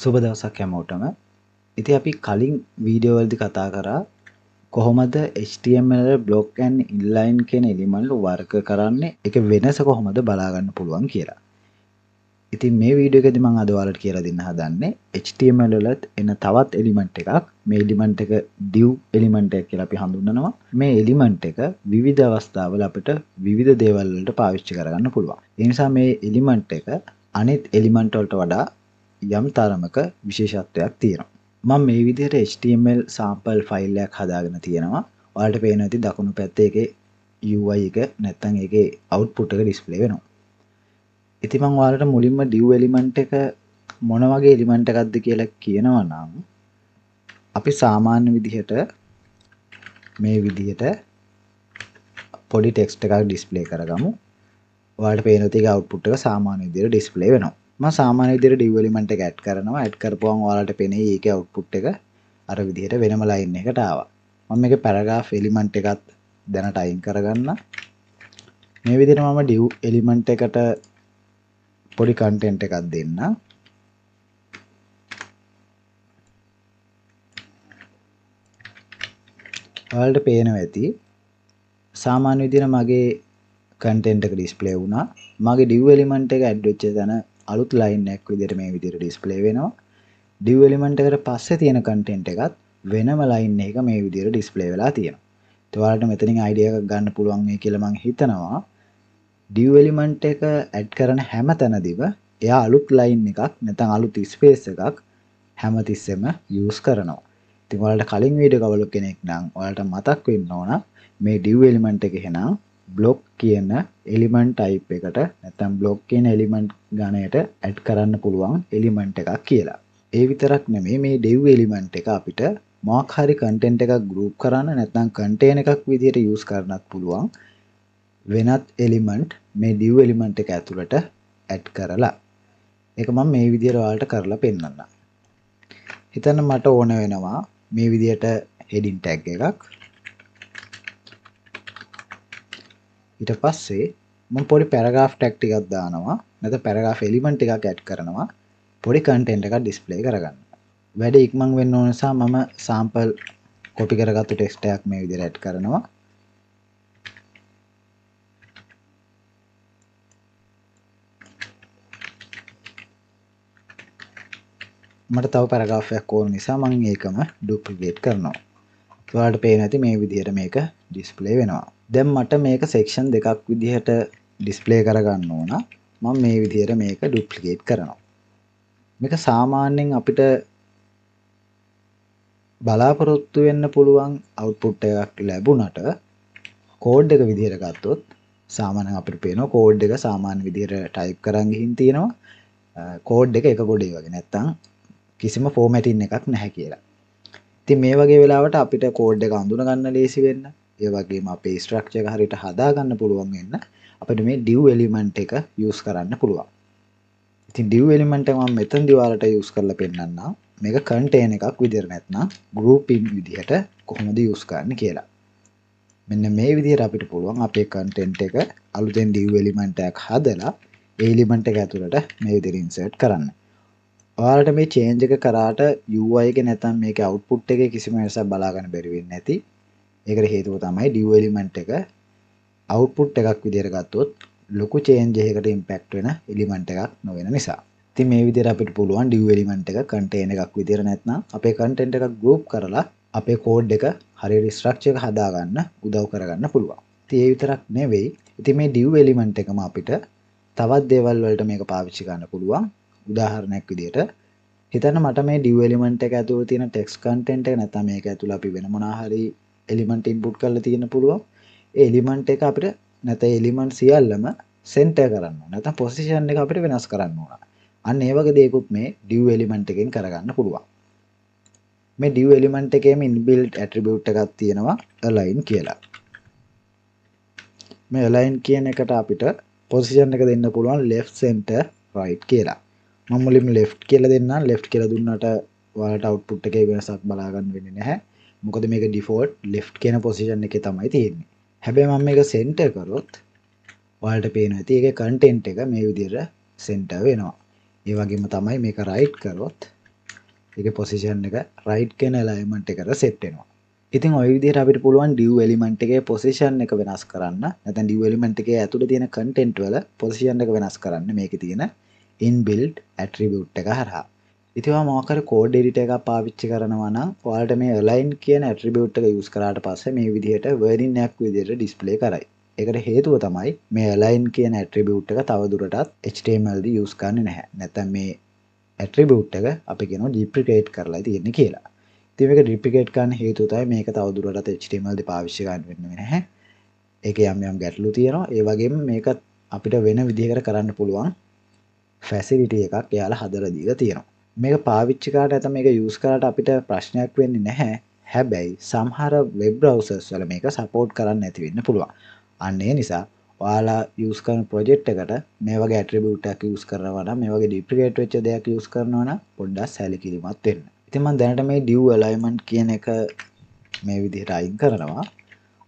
සුබ දවසක් හැමෝටම. ඉතින් අපි කලින් වීඩියෝ වලදී කතා කරා කොහොමද HTML block and inline කියන එලිමන්ට් වර්ක කරන්නේ, ඒක වෙනස කොහොමද බලා ගන්න පුළුවන් කියලා. ඉතින් මේ වීඩියෝ එකේදී මම අද ඔයාලට කියලා දෙන්න හදන්නේ HTML වලත් එන තවත් එලිමන්ට් එකක්. මේ එලිමන්ට් එක div එලිමන්ට් එක කියලා අපි හඳුන්වනවා. මේ එලිමන්ට් එක විවිධ අවස්ථාවල අපිට විවිධ දේවල් වලට පාවිච්චි කරගන්න පුළුවන්. ඒ නිසා මේ එලිමන්ට් එක අනිත් එලිමන්ට් වලට වඩා යම් තරමක විශේෂත්වයක් තියෙනවා. මම මේ විදිහට HTML sample ෆයිල් එකක් හදාගෙන තියෙනවා. ඔයාලට පේනවා ඇති දකුණු පැත්තේ ඒකේ UI එක නැත්නම් ඒකේ output එක display වෙනවා. ඉතින් මම ඔයාලට මුලින්ම div element එක මොන වගේ element එකක්ද කියලා කියනවා නම් අපි සාමාන්‍ය විදිහට මේ විදිහට පොඩි text එකක් display කරගමු. ඔයාලට පේනවා ඇති ඒකේ output එක සාමාන්‍ය විදිහට display වෙනවා. මම සාමාන්‍ය විදිහට div element එක add කරනවා. add කරපුවම ඔයාලට පේන්නේ ඒකේ output එක අර විදිහට වෙනම line එකකට ආවා. මම මේකේ paragraph element එකත් දැනට අයින් කරගන්න. මේ විදිහට මම div element එකට පොඩි content එකක් දෙන්න. ඔයාලට පේනවා ඇති සාමාන්‍ය විදිහට මගේ content එක display වුණා. මගේ div element එක add වෙච්ච තැන අලුත් line එකක් විදිහට මේ විදිහට display වෙනවා. div element එකට පස්සේ තියෙන content එකත් වෙනම line එකක මේ විදිහට display වෙලා තියෙනවා. ඒත් ඔයාලට මෙතනින් idea එකක් ගන්න පුළුවන් මේ කියලා මම හිතනවා. div element එක add කරන හැම තැනදීම එයා අලුත් line එකක් නැත්නම් අලුත් space එකක් හැමතිස්සෙම use කරනවා. ඉතින් ඔයාලට කලින් වීඩියෝ එක බලපු කෙනෙක් නම් ඔයාලට මතක් වෙන්න ඕන මේ div element එක එහෙනම් block කියන element type එකට නැත්නම් block කියන element ගණයට add කරන්න පුළුවන් element එකක් කියලා. ඒ විතරක් නෙමෙයි මේ div element එක අපිට මොකක් හරි content එකක් group කරන්න නැත්නම් contain එකක් විදිහට use කරන්නත් පුළුවන් වෙනත් element මේ div element එක ඇතුළට add කරලා. ඒක මම මේ විදිහට ඔයාලට කරලා පෙන්නන්නම්. හිතන්න මට ඕන වෙනවා මේ විදිහට heading tag එකක්. ඊට පස්සේ මම පොඩි paragraph tag ටිකක් දානවා. නැත්නම් paragraph element එකක් add කරනවා. පොඩි content එකක් display කරගන්න. වැඩ ඉක්මන් වෙන්න ඕන නිසා මම sample copy කරගත්තු text එකක් මේ විදිහට add කරනවා. මට තව paragraph එකක් ඕන නිසා මම ඒකම duplicate කරනවා. ඔයාලට පේනවා ඇති මේ විදිහට මේක display වෙනවා. දැන් මට මේක section දෙකක් විදිහට display කරගන්න ඕන. මම මේ විදිහට මේක duplicate කරනවා. මේක සාමාන්‍යයෙන් අපිට බලාපොරොත්තු වෙන්න පුළුවන් output එකක් ලැබුණට code එක විදිහට ගත්තොත් සාමාන්‍යයෙන් අපිට පේනවා code එක සාමාන්‍ය විදිහට type කරන් ගිහින් තියෙනවා. code එක ගොඩේ වගේ නැත්තම් කිසිම formatting එකක් නැහැ කියලා. ඉතින් මේ වගේ වෙලාවට අපිට code එක අඳුන ගන්න ලේසි වෙන්න, ඒ වගේම අපේ structure එක හරියට හදා ගන්න පුළුවන් වෙන්න අපිට මේ div element එක use කරන්න පුළුවන්. ඉතින් div element එක මම මෙතනදී ඔයාලට use කරලා පෙන්නන්නම්. මේක contain එකක් විදිහට නැත්නම් grouping විදිහට කොහොමද use කරන්නේ කියලා. මෙන්න මේ විදිහට අපිට පුළුවන් අපේ content එක අලුතෙන් div element එකක් හදලා ඒ element එක ඇතුළට මේ විදිහට insert කරන්න. ඔයාලට මේ change එක කරාට UI එක නැත්නම් මේකේ output එකේ කිසිම වෙනසක් බලා ගන්න බැරි වෙන්නේ නැති. ඒකට හේතුව තමයි div element එක output එකක් විදිහට ගත්තොත් ලොකු change එකකට impact වෙන element එකක් නොවන නිසා. ඉතින් මේ විදිහට අපිට පුළුවන් div element එක contain එකක් විදිහට නැත්නම් අපේ content එකක් group කරලා අපේ code එක හරියට structure එක හදා ගන්න උදව් කරගන්න පුළුවන්. ඉතින් ඒ විතරක් නෙවෙයි. ඉතින් මේ div element එකම අපිට තවත් දේවල් වලට මේක පාවිච්චි කරන්න පුළුවන්. උදාහරණයක් විදිහට හිතන්න මට මේ div element එක ඇතුළේ තියෙන text content එක නැත්නම් මේක ඇතුළේ අපි වෙන මොනවා හරි element input කරලා තියෙන්න පුළුවන්. ඒ element එක අපිට නැත්නම් element සියල්ලම center කරන්න ඕන. නැත්නම් position එක අපිට වෙනස් කරන්න ඕන. අන්න ඒ වගේ දේකුත් මේ div element එකෙන් කරගන්න පුළුවන්. මේ div element එකේම inbuilt attribute එකක් තියෙනවා align කියලා. මේ align කියන එකට අපිට position එක දෙන්න පුළුවන් left center right කියලා. මම මුලින්ම left කියලා දෙන්නම්. left කියලා දුන්නාට ඔයාලට output එකේ වෙනසක් බලා ගන්න වෙන්නේ නැහැ. මොකද මේක default left කියන position එකේ තමයි තියෙන්නේ. හැබැයි මම මේක center කරොත් ඔයාලට පේනවා ඇති ඒකේ content එක මේ විදිහට center වෙනවා. ඒ වගේම තමයි මේක right කරොත් ඒකේ පොසිෂන් එක රයිට් කියන alignment එකට සෙට් වෙනවා. ඉතින් ওই විදිහට අපිට පුළුවන් div element එකේ පොසිෂන් එක වෙනස් කරන්න. නැත්නම් div element එකේ ඇතුළේ තියෙන content වල පොසිෂන් එක වෙනස් කරන්න මේකේ තියෙන inbuilt attribute එක හරහා. ඉතින් ඔයා මොකක් හරි code editor එකක් පාවිච්චි කරනවා නම් ඔයාලට මේ align කියන attribute එක use කරාට පස්සේ මේ විදිහට wording එකක් විදිහට display කරයි. ඒකට හේතුව තමයි මේ align කියන attribute එක තවදුරටත් HTML දී use කරන්නේ නැහැ. නැත්නම් මේ attribute එක අපි කියනවා duplicate කරලා තියෙන්නේ කියලා. ඉතින් මේක duplicate කරන්න හේතුව තමයි මේක තවදුරටත් HTML දී පාවිච්චි කරන්න වෙන්නේ නැහැ. ඒකේ යම් ගැටලු තියෙනවා. ඒ වගේම මේක අපිට වෙන විදිහකට කරන්න පුළුවන් facility එකක් එයාලා හදලා දීලා තියෙනවා. මේක පාවිච්චි කරාට නැත්නම් මේක use කරාට අපිට ප්‍රශ්නයක් වෙන්නේ නැහැ. හැබැයි සමහර web browsers වල මේක support කරන්නේ නැති වෙන්න පුළුවන්. අන්න ඒ නිසා ඔයාලා use කරන project එකට මේ වගේ attribute එකක් use කරනවා නම් මේ වගේ duplicate වෙච්ච දෙයක් use කරනවා නම් පොඩ්ඩක් සැලකිලිමත් වෙන්න. ඉතින් මම දැනට මේ div alignment කියන එක මේ විදිහට අයින් කරනවා.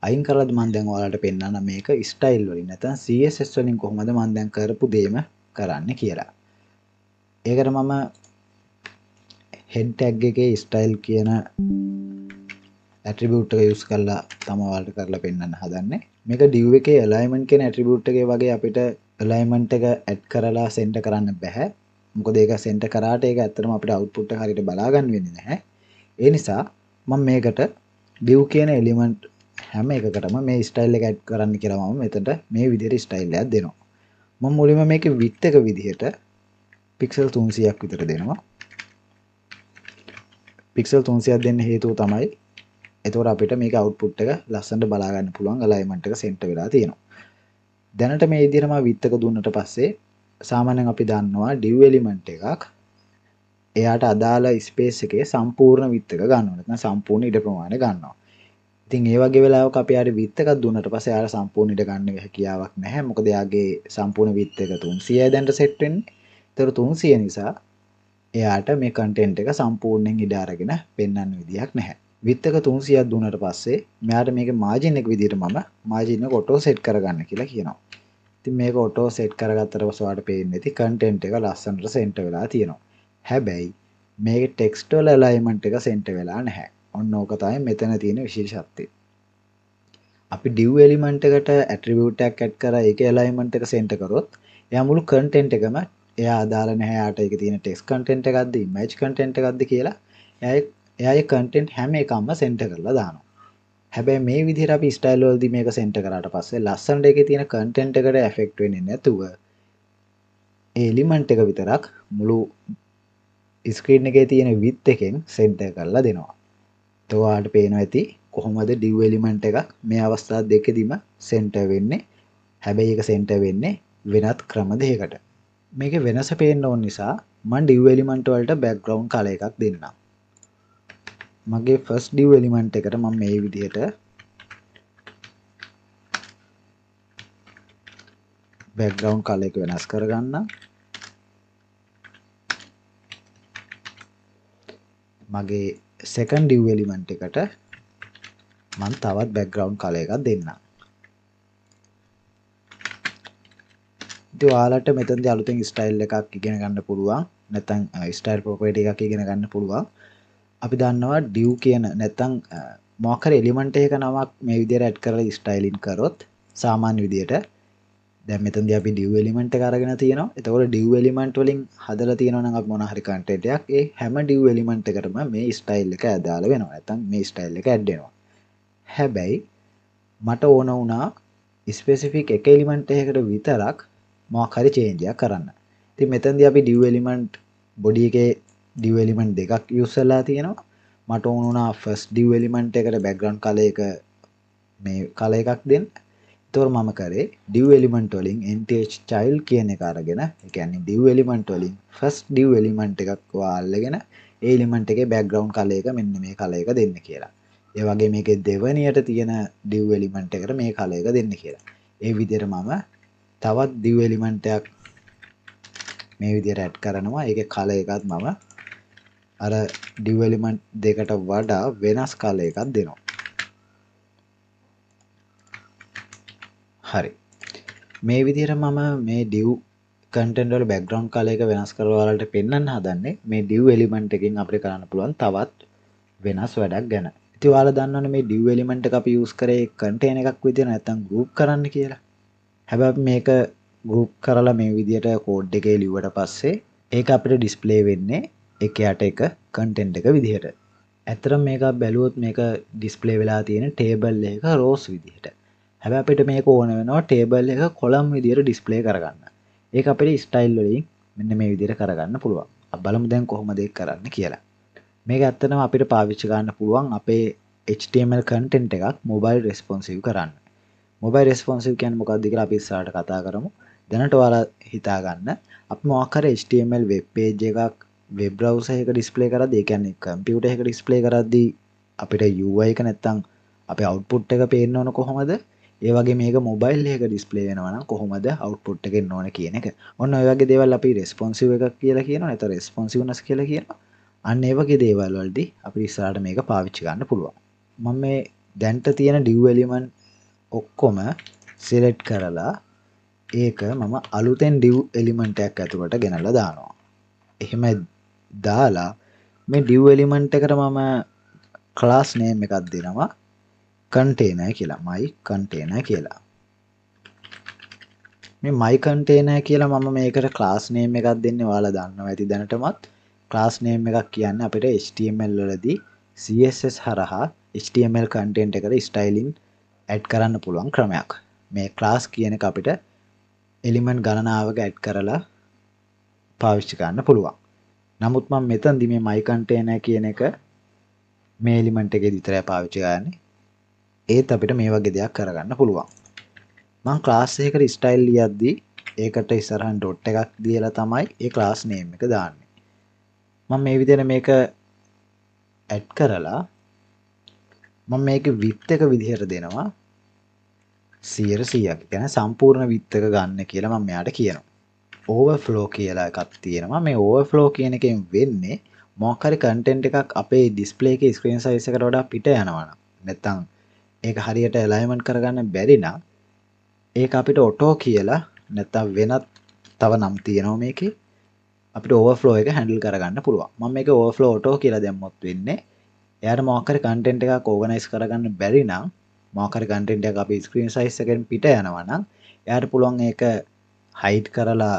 අයින් කරලාද මම දැන් ඔයාලට පෙන්නන්න මේක style වලින් නැත්නම් CSS වලින් කොහොමද මම දැන් කරපු දේම කරන්න කියලා. ඒකට මම head tag එකේ style කියන attribute එක use කරලා තමයි ඔයාලට කරලා පෙන්නන්න හදන්නේ. මේක div එකේ alignment කියන attribute එකේ වගේ අපිට alignment එක add කරලා center කරන්න බෑ. මොකද ඒක center කරාට ඒක ඇත්තටම අපිට output එක හරියට බලා ගන්න වෙන්නේ නැහැ. ඒ නිසා මම මේකට div කියන element හැම එකකටම මේ style එක add කරන්න කියලා මම මෙතනට මේ විදිහට style එකක් දෙනවා. මම මුලින්ම මේකේ width එක විදිහට pixel 300ක් විතර දෙනවා. pixel 300ක් දෙන්න හේතුව තමයි එතකොට අපිට මේක output එක ලස්සනට බලා ගන්න පුළුවන් alignment එක center වෙලා තියෙනවා. දැනට මේ විදිහටම width එක දුන්නට පස්සේ සාමාන්‍යයෙන් අපි දන්නවා div element එකක් එයාට අදාළ ස්පේස් එකේ සම්පූර්ණ width එක ගන්නවා. නැත්නම් සම්පූර්ණ ඉඩ ප්‍රමාණය ගන්නවා. ඉතින් ඒ වගේ වෙලාවක අපි යාට width එකක් දුන්නට පස්සේ යාට සම්පූර්ණ ඉඩ ගන්න හැකියාවක් නැහැ. මොකද යාගේ සම්පූර්ණ width එක 300යි දැන්ට සෙට් වෙන්නේ. ඒතර 300 නිසා එයාට මේ content එක සම්පූර්ණයෙන් ඉඩ අරගෙන පෙන්වන්න විදියක් නැහැ. width එක 300ක් දුන්නාට පස්සේ මෙයාට මේකේ margin එක විදිහට මම margin එක auto set කරගන්න කියලා කියනවා. ඉතින් මේක auto set කරගත්තට පස්සේ ඔයාලට පේන්නේ නැති content එක ලස්සනට center වෙලා තියෙනවා. හැබැයි මේකේ text වල alignment එක center වෙලා නැහැ. ඔන්න ඕක තමයි මෙතන තියෙන විශේෂත්වය. අපි div element එකට attribute එකක් add කරලා ඒකේ alignment එක center කරොත් එයා මුළු content එකම එයා අදාළ නැහැ යාට ඒකේ තියෙන text content එකක්ද image content එකක්ද කියලා එයාගේ content හැම එකක්ම center කරලා දානවා. හැබැයි මේ විදිහට අපි style වලදී මේක center කරාට පස්සේ ලස්සනට ඒකේ තියෙන content එකට affect වෙන්නේ නැතුව ඒ element එක විතරක් මුළු screen එකේ තියෙන width එකෙන් center කරලා දෙනවා. ඔයාලට පේනවා ඇති කොහොමද div element එකක් මේ අවස්ථා දෙකෙදිම center වෙන්නේ. හැබැයි ඒක center වෙන්නේ වෙනත් ක්‍රම දෙකකට. මේකේ වෙනස පේන්න ඕන නිසා මම div element වලට background color එකක් දෙන්නම්. මගේ first div element එකට මම මේ විදිහට background color එක වෙනස් කරගන්නම්. මගේ second div element එකට මම තවත් background color එකක් දෙන්නම්. ඉතින් ඔයාලට මෙතනදී අලුතෙන් style එකක් ඉගෙන ගන්න පුළුවන්. නැත්නම් style property එකක් ඉගෙන ගන්න පුළුවන්. අපි දන්නවා div කියන නැත්නම් මොකක් හරි element එකක නමක් මේ විදිහට add කරලා styling කරොත් සාමාන්‍ය විදිහට දැන් මෙතනදී අපි div element එක අරගෙන තියෙනවා. එතකොට div element වලින් හදලා තියෙනවා නම් අපි මොන හරි content එකක් ඒ හැම div element එකටම මේ style එක ඇදාලා වෙනවා. නැත්නම් මේ style එක add වෙනවා. හැබැයි මට ඕන වුණා specific එක element එකකට විතරක් මොකක් හරි change එකක් කරන්න. ඉතින් මෙතනදී අපි div element body එකේ div element දෙකක් use කරලා තියෙනවා. මට ඕන වුණා first div element එකට background color එක මේ color එකක් දෙන්න. ඒතකොට මම කරේ div element වලින් nth child කියන එක අරගෙන ඒ කියන්නේ div element වලින් first div element එකක් අල්ලගෙන ඒ element එකේ background color එක මෙන්න මේ color එක දෙන්න කියලා. ඒ වගේ මේකේ දෙවණියට තියෙන div element එකට මේ color එක දෙන්න කියලා. ඒ විදිහට මම තවත් div element එකක් මේ විදිහට add කරනවා. ඒකේ color එකත් මම අර div element දෙකට වඩා වෙනස් color එකක් දෙනවා. හරි. මේ විදිහට මම මේ div content වල background color එක වෙනස් කරලා ඔයාලට පෙන්වන්න හදන්නේ මේ div element එකකින් අපිට කරන්න පුළුවන් තවත් වෙනස් වැඩක් ගැන. ඉතින් ඔයාලා දන්නවනේ මේ div element එක අපි use කරේ container එකක් විදියට නැත්නම් group කරන්න කියලා. හැබැයි අපි මේක group කරලා මේ විදියට code එකේ ලිව්වට පස්සේ ඒක අපිට display වෙන්නේ එක යට එක content එක විදියට. ඇත්තටම මේක බැලුවොත් මේක display වෙලා තියෙන table එක rows විදියට. හැබැයි අපිට මේක ඕන වෙනවා table එක column විදියට display කරගන්න. ඒක අපිට style වලින් මෙන්න මේ විදියට කරගන්න පුළුවන්. අපි බලමු දැන් කොහොමද ඒක කරන්න කියලා. මේක ඇත්තටම අපිට පාවිච්චි ගන්න පුළුවන් අපේ HTML content එකක් mobile responsive කරන්න. mobile responsive කියන්නේ මොකක්ද කියලා අපි ඉස්සරහට කතා කරමු. දැනට ඔයාලා හිතා ගන්න අපි මොකක් හරි HTML web page එකක් web browser එක display කරද්දී ඒ කියන්නේ computer එක display කරද්දී අපිට UI එක නැත්තම් අපේ output එක පේන්න ඕන කොහොමද? ඒ වගේ මේක mobile එකක display වෙනවා නම් කොහොමද output එක එන්න ඕන කියන එක. ඔන්න ඔය වගේ දේවල් අපි responsive එකක් කියලා කියනවා නැත්නම් responsiveness කියලා කියනවා. අන්න ඒ වගේ දේවල් වලදී අපිට ඉස්සරහට මේක පාවිච්චි ගන්න පුළුවන්. මම මේ දැන්ට තියෙන div element ඔක්කොම select කරලා ඒක මම අලුතෙන් div element එකක් ඇතුළට ගෙනල්ලා දානවා. එහෙම දාලා මේ div element එකට මම class name එකක් දෙනවා container කියලා. my container කියලා. මේ my container කියලා මම මේකට class name එකක් දෙන්නේ ඔයාලා දන්නවා ඇති දැනටමත්. class name එකක් කියන්නේ අපිට HTML වලදී CSS හරහා HTML content එකට styling add කරන්න පුළුවන් ක්‍රමයක්. මේ class කියන එක අපිට element ගණනාවක add කරලා පාවිච්චි ගන්න පුළුවන්. නමුත් මම මෙතනදී මේ my container කියන එක මේ element එකේ විතරයි පාවිච්චි කරන්නේ. ඒත් අපිට මේ වගේ දෙයක් කරගන්න පුළුවන්. මම class එකකට style ලියද්දී ඒකට ඉස්සරහින් dot එකක් දීලා තමයි ඒ class name එක දාන්නේ. මම මේ විදිහට මේක add කරලා මම මේකේ width එක විදිහට දෙනවා 100%ක්. කියන්නේ සම්පූර්ණ width එක ගන්න කියලා මම මෙයාට කියනවා. overflow කියලා එකක් තියෙනවා. මේ overflow කියන එකෙන් වෙන්නේ මොකක් හරි content එකක් අපේ display එකේ screen size එකට වඩා පිට යනවා නම් නැත්නම් ඒක හරියට alignment කරගන්න බැරි නම් ඒක අපිට auto කියලා නැත්නම් වෙනත් තව නම් තියෙනවා මේකේ අපිට overflow එක handle කරගන්න පුළුවන්. මම මේක overflow auto කියලා දැම්මොත් වෙන්නේ එයාට මොකක් හරි content එකක් organize කරගන්න බැරි නම් මොකක් හරි content එකක් අපේ screen size එකෙන් පිට යනවා නම් එයාට පුළුවන් ඒක hide කරලා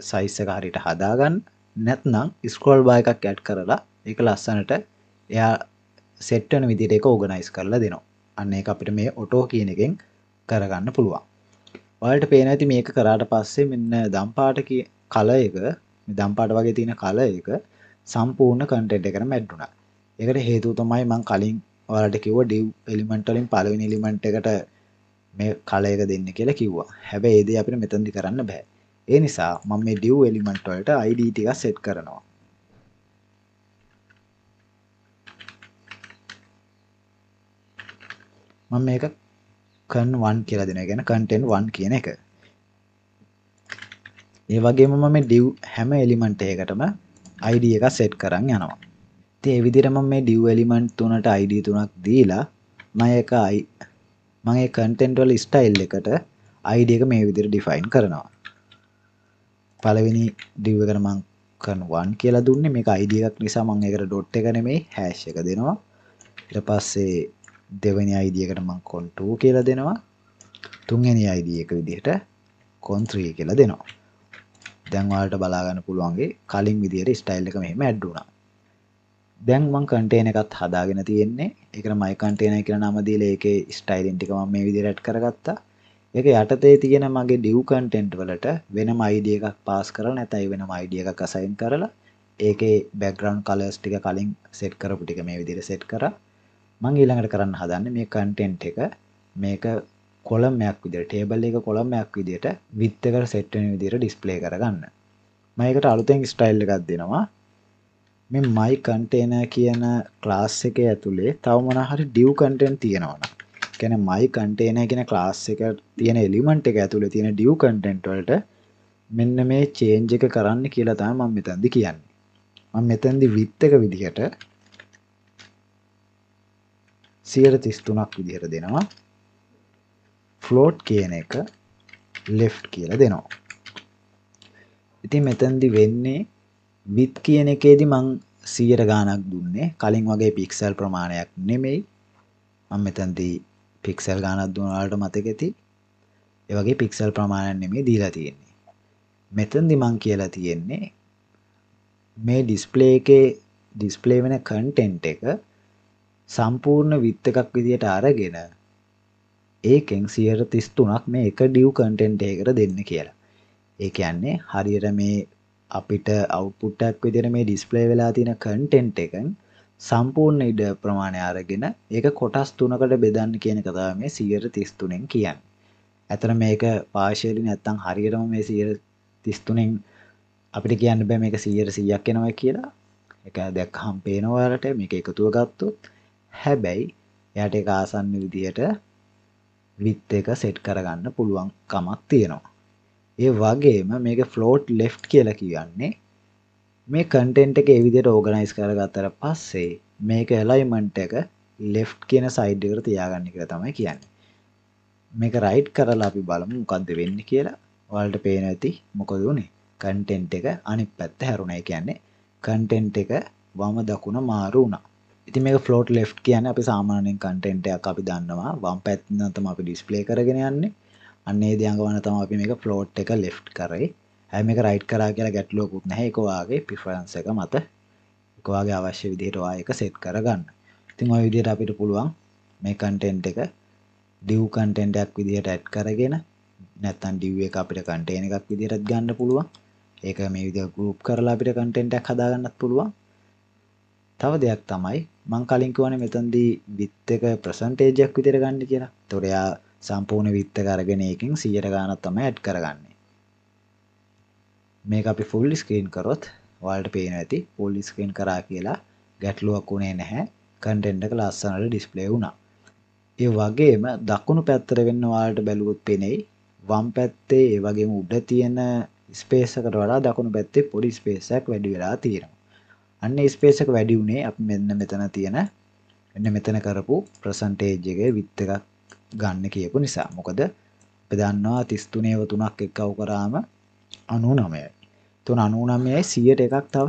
size එක හරියට හදාගන්න. නැත්නම් scroll bar එකක් add කරලා ඒක ලස්සනට එයා set වෙන විදිහට ඒක organize කරලා දෙනවා. අන්න ඒක අපිට මේ auto කියන එකෙන් කරගන්න පුළුවන්. ඔයාලට පේන ඇති මේක කරාට පස්සේ මෙන්න දම් පාට කලර් එක මේ දම් පාට වගේ තියෙන කලර් එක සම්පූර්ණ content එකටම add වුණා. ඒකට හේතුව තමයි මම කලින් ඔයාලට කිව්වා div element වලින් පළවෙනි element එකට මේ කලර් එක දෙන්න කියලා කිව්වා. හැබැයි ඒ දේ අපිට මෙතනදි කරන්න බෑ. ඒ නිසා මම මේ div element වලට id ටික set කරනවා. මම මේක con1 කියලා දෙනවා. කියන්නේ content 1 කියන එක. ඒ වගේම මම මේ div හැම element එකකටම id එක set කරන් යනවා. ඉතින් මේ විදිහට මම මේ div element තුනට id තුනක් දීලා මම ඒ content වල style එකට id එක මේ විදිහට define කරනවා. පළවෙනි div එකට මම con1 කියලා දුන්නේ. මේක id එකක් නිසා මම ඒකට dot එක නෙමෙයි hash එක දෙනවා. ඊට පස්සේ දෙවෙනි id එකට මම con2 කියලා දෙනවා. තුන්වෙනි id එක විදිහට con3 කියලා දෙනවා. දැන් ඔයාලට බලා ගන්න පුළුවන්ගේ කලින් විදිහට style එක මෙහෙම add වුණා. දැන් මම container එකත් හදාගෙන තියෙන්නේ. ඒකට my container කියලා නම දීලා ඒකේ styling ටික මම මේ විදිහට add කරගත්තා. ඒක යටතේ තියෙන මගේ div content වලට වෙනම id එකක් pass කරලා නැත්නම් වෙනම id එකක් assign කරලා ඒකේ background colors ටික කලින් set කරපු ටික මේ විදිහට set කරා. මම ඊළඟට කරන්න හදන්නේ මේ content එක මේක column එකක් විදිහට table එක column එකක් විදිහට width එකට set වෙන විදිහට display කරගන්න. මම ඒකට අලුතෙන් style එකක් දෙනවා. මේ my container කියන class එකේ ඇතුලේ තව මොනවා හරි div content තියෙනවා නම් කියන්නේ my container කියන class එක තියෙන element එක ඇතුලේ තියෙන div content වලට මෙන්න මේ change එක කරන්න කියලා තමයි මම මෙතනදි කියන්නේ. මම මෙතනදි width එක විදිහට 133ක් විදිහට දෙනවා. float කියන එක left කියලා දෙනවා. ඉතින් මෙතනදි වෙන්නේ width කියන එකේදී මං 100 ගාණක් දුන්නේ. කලින් වගේ පික්සල් ප්‍රමාණයක් නෙමෙයි. මම මෙතනදී පික්සල් ගාණක් දුන්නා වලට මතක ඇති. ඒ වගේ පික්සල් ප්‍රමාණයක් නෙමෙයි දීලා තියෙන්නේ. මෙතනදී මං කියලා තියෙන්නේ මේ ඩිස්ප්ලේ එකේ ඩිස්ප්ලේ වෙන කන්ටෙන්ට් එක සම්පූර්ණ width එකක් විදියට අරගෙන ඒකෙන් 133ක් මේ එක div content එකකට දෙන්න කියලා. ඒ කියන්නේ හරියට මේ අපිට output එකක් විදියට මේ display වෙලා තියෙන content එකෙන් සම්පූර්ණ ඉඩ ප්‍රමාණය අරගෙන ඒක කොටස් තුනකට බෙදන්න කියන එක තමයි මේ 133න් කියන්නේ. ඇතර මේක partially නැත්තම් හරියටම මේ 133න් අපිට කියන්න බෑ මේක 100%ක් එනවා කියලා. ඒක දැක්කහම පේනවා ඔයාලට මේක එකතුව ගත්තොත්. හැබැයි එයාට ඒක ආසන්න විදියට width එක set කරගන්න පුළුවන් කමක් තියෙනවා. ඒ වගේම මේක float left කියලා කියන්නේ මේ content එක ඒ විදිහට organize කරගත්තට පස්සේ මේක alignment එක left කියන side එකට තියාගන්න කියලා තමයි කියන්නේ. මේක right කරලා අපි බලමු මොකද්ද වෙන්නේ කියලා. ඔයාලට පේන ඇති මොකද උනේ? content එක අනිත් පැත්ත හැරුණා. ඒ කියන්නේ content එක වම දකුණ මාරු වුණා. ඉතින් මේක float left කියන්නේ අපි සාමාන්‍යයෙන් content එකක් අපි දන්නවා වම් පැත්තෙන් තමයි අපි display කරගෙන යන්නේ. අන්න ඒ දිහාගවන තමයි අපි මේක float එක left කරේ. හැබැයි මේක right කරා කියලා ගැටලුවකුත් නැහැ. ඒක ඔයාගේ preference එක මත ඒක ඔයාගේ අවශ්‍ය විදිහට ඔයා ඒක set කරගන්න. ඉතින් ওই විදිහට අපිට පුළුවන් මේ content එක div content එකක් විදිහට add කරගෙන නැත්නම් div එක අපිට contain එකක් විදිහටත් ගන්න පුළුවන්. ඒක මේ විදිහට group කරලා අපිට content එකක් හදාගන්නත් පුළුවන්. තව දෙයක් තමයි මං කලින් කිව්වනේ මෙතනදී width එක percentage එකක් විදිහට ගන්න කියලා. ඒතකොට එයා සම්පූර්ණ width එක අරගෙන ඒකෙන් 100 ගාණක් තමයි add කරගන්නේ. මේක අපි full screen කරොත් ඔයාලට පේනවා ඇති full screen කරා කියලා ගැටලුවක් උනේ නැහැ. content එක ලස්සනට display වුණා. ඒ වගේම දකුණු පැත්තට වෙන්න ඔයාලට බැලුවොත් පේනෙයි වම් පැත්තේ ඒ වගේම උඩ තියෙන space එකට වඩා දකුණු පැත්තේ පොඩි space එකක් වැඩි වෙලා තියෙනවා. අන්න ස්පේස් එක වැඩි උනේ අපි මෙන්න මෙතන තියෙන මෙන්න මෙතන කරපු percentage එකේ width එකක් ගන්න කියපු නිසා. මොකද අපි දන්නවා 33 3ක් එක්කව කරාම 99යි. එතකොට 99යි 100ට එකක් තව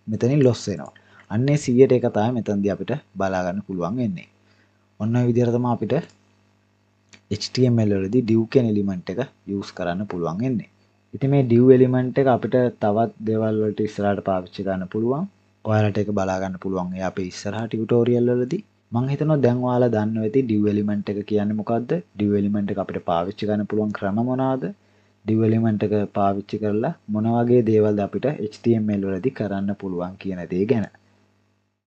මෙතනින් loss වෙනවා. අන්නේ 100ට එක තමයි මෙතනදී අපිට බලා ගන්න පුළුවන් වෙන්නේ. ඔන්න ඔය විදිහට තමයි අපිට HTML වලදී div කියන element එක use කරන්න පුළුවන් වෙන්නේ. ඉතින් මේ div element එක අපිට තවත් දේවල් වලට ඉස්සරහට පාවිච්චි කරන්න පුළුවන්. ඔයාලට ඒක බලා ගන්න පුළුවන්. ඒ අපේ ඉස්සරහා ටියුටෝරියල් වලදී මම හිතනවා දැන් ඔයාලා දන්නවා ඇති div element එක කියන්නේ මොකද්ද? div element එක අපිට පාවිච්චි කරන්න පුළුවන් ක්‍රම මොනවාද? div element එක පාවිච්චි කරලා මොන වගේ දේවල්ද අපිට HTML වලදී කරන්න පුළුවන් කියන දේ ගැන.